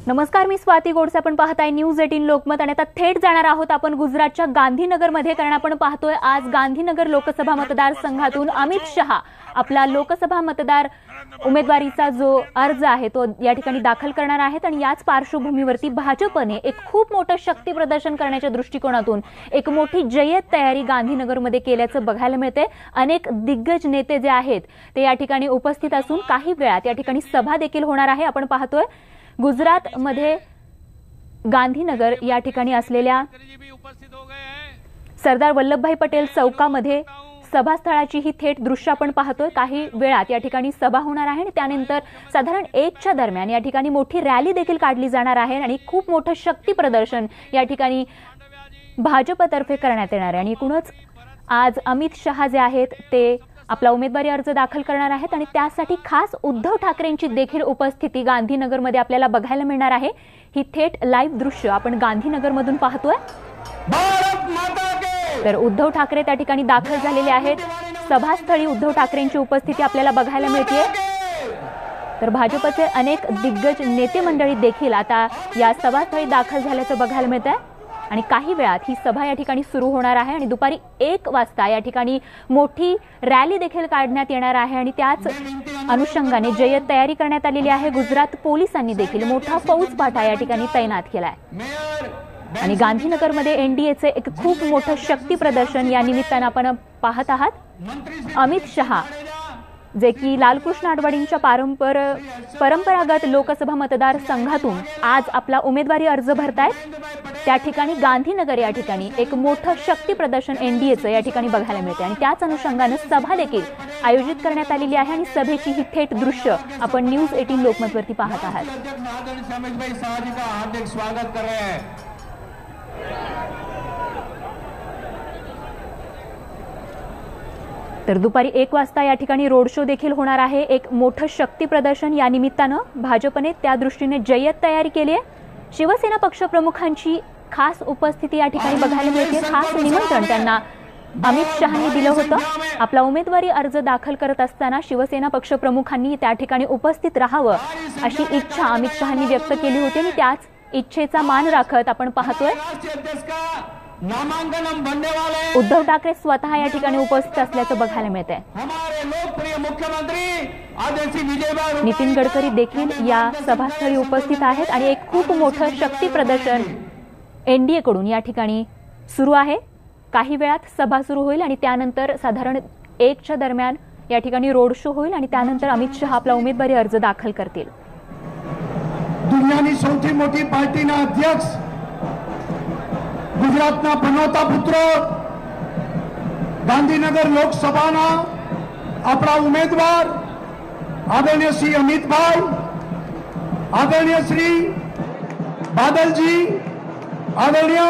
नमस्कार, मी स्वाती गोडसे. आपण पाहताय न्यूज 18 लोकमत आणि आता थेट जाणार आहोत आपण गुजरातच्या गांधीनगरमध्ये, कारण आपण पाहतोय आज गांधीनगर लोकसभा मतदारसंघातून अमित शहा आपला लोकसभा मतदार उमेदवारीचा जो अर्ज आहे तो या ठिकाणी दाखल करणार आहेत. आणि याच पार्श्वभूमीवरती भाजपने एक खूप मोठं शक्ती प्रदर्शन करण्याच्या दृष्टिकोनातून एक मोठी जय्यत तयारी गांधीनगरमध्ये केल्याचं बघायला मिळते. अनेक दिग्गज नेते जे आहेत ते या ठिकाणी उपस्थित असून काही वेळात या ठिकाणी सभा देखील होणार आहे. आपण पाहतोय गुजरात मध्ये गांधीनगर या ठिकाणी असलेल्या सरदार वल्लभभाई पटेल चौकामध्ये सभास्थळाची ही थेट दृश्य आपण पाहतोय. काही वेळात या ठिकाणी सभा होणार आहे आणि त्यानंतर साधारण 1च्या दरम्यान या ठिकाणी मोठी रॅली देखील काढली जाणार आहे आणि खूप मोठं शक्ती प्रदर्शन या ठिकाणी भाजपतर्फे करण्यात येणार आहे. आणि एकूणच आज अमित शहा जे आहेत ते आपला उमेदवारी अर्ज दाखल करणार आहेत आणि त्यासाठी खास उद्धव ठाकरेंची देखील उपस्थिती गांधीनगरमध्ये आपल्याला बघायला मिळणार आहे. ही थेट लाईव्ह दृश्य आपण गांधीनगरमधून पाहतोय. तर उद्धव ठाकरे त्या ठिकाणी दाखल झालेले आहेत. सभास्थळी उद्धव ठाकरेंची उपस्थिती आपल्याला बघायला मिळते. तर भाजपचे अनेक दिग्गज नेते मंडळी देखील आता या सभास्थळी दाखल झाल्याचं बघायला मिळत आहे. आणि काही वेळात ही सभा या ठिकाणी सुरू होणार आहे आणि दुपारी 1 वाजता या ठिकाणी मोठी रॅली देखील काढण्यात येणार आहे. आणि त्याच अनुषंगाने जय्यत तयारी करण्यात आलेली आहे. गुजरात पोलिसांनी देखील मोठा फौजपाटा या ठिकाणी तैनात केलाय. आणि गांधीनगरमध्ये एनडीएचे एक खूप मोठं शक्ती प्रदर्शन या निमित्तानं आपण पाहत आहात. अमित शहा जे की लालकृष्ण आडवाणींच्या परंपरागत लोकसभा मतदारसंघातून आज आपला उमेदवारी अर्ज भरतायत. त्या ठिकाणी गांधीनगर या ठिकाणी एक मोठं शक्ती प्रदर्शन एनडीएचं या ठिकाणी बघायला मिळते आणि त्याच अनुषंगाने सभा देखील आयोजित करण्यात आलेली आहे. आणि सभेची ही थेट दृश्य आपण न्यूज 18 लोकमतवरती पाहत आहात. तर दुपारी 1 वाजता या ठिकाणी रोड शो देखील होणार आहे. एक मोठं शक्ती प्रदर्शन या निमित्तानं भाजपने त्या दृष्टीने जय्यत तयारी केली आहे. शिवसेना पक्षप्रमुखांची खास उपस्थिती या ठिकाणी बघायला मिळते. खास निमंत्रण त्यांना अमित शहांनी दिलं होतं. आपला उमेदवारी अर्ज दाखल करत असताना शिवसेना पक्षप्रमुखांनी त्या ठिकाणी उपस्थित राहावं अशी इच्छा अमित शहांनी व्यक्त केली होती आणि त्याच इच्छेचा मान राखत आपण पाहतोय उद्धव ठाकरे स्वतः या ठिकाणी उपस्थित असल्याचं बघायला मिळत आहे. नितीन गडकरी देखील या सभास्थळी उपस्थित आहेत आणि एक खूप मोठं शक्ती प्रदर्शन एनडीए कडून या ठिकाणी सुरू आहे. काही वेळात सभा सुरू होईल आणि त्यानंतर साधारण 1च्या दरम्यान या ठिकाणी रोड शो होईल आणि त्यानंतर अमित शहा आपला उमेदवारी अर्ज दाखल करतील. दुनियानी सौथी मोठी पार्टीना अध्यक्ष गुजरातना पनोता पुत्र गांधीनगर लोकसभाना अपना उम्मीदवार आदरणीय श्री अमित भाई, आदरणीय श्री बादल जी, आदरणीय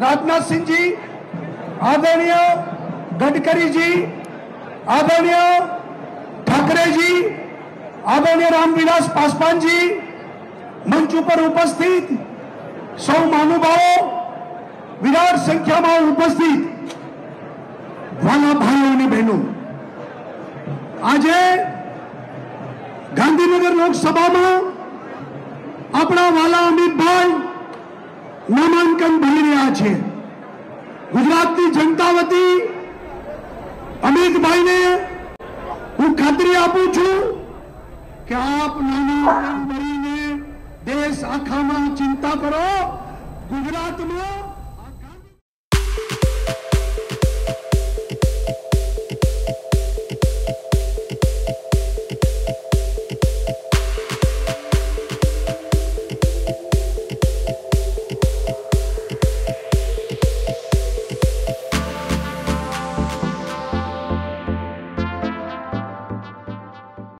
राजनाथ सिंह जी, आदरणीय गडकरी जी, आदरणीय ठाकरे जी, आदरणीय रामविलास पासवान जी, मंच पर उपस्थित सौ महानुभावों, विराट संख्या में उपस्थित वाला भाइयों ने बहनों, आज गांधीनगर लोकसभा में अपना वाला अमित भाई नामांकन भरी रहा है. गुजरात की जनता वती अमित भाई ने हूँ खातरी आपू छू कि आप नामांकन भरीने देश आखा में चिंता करो. गुजरात में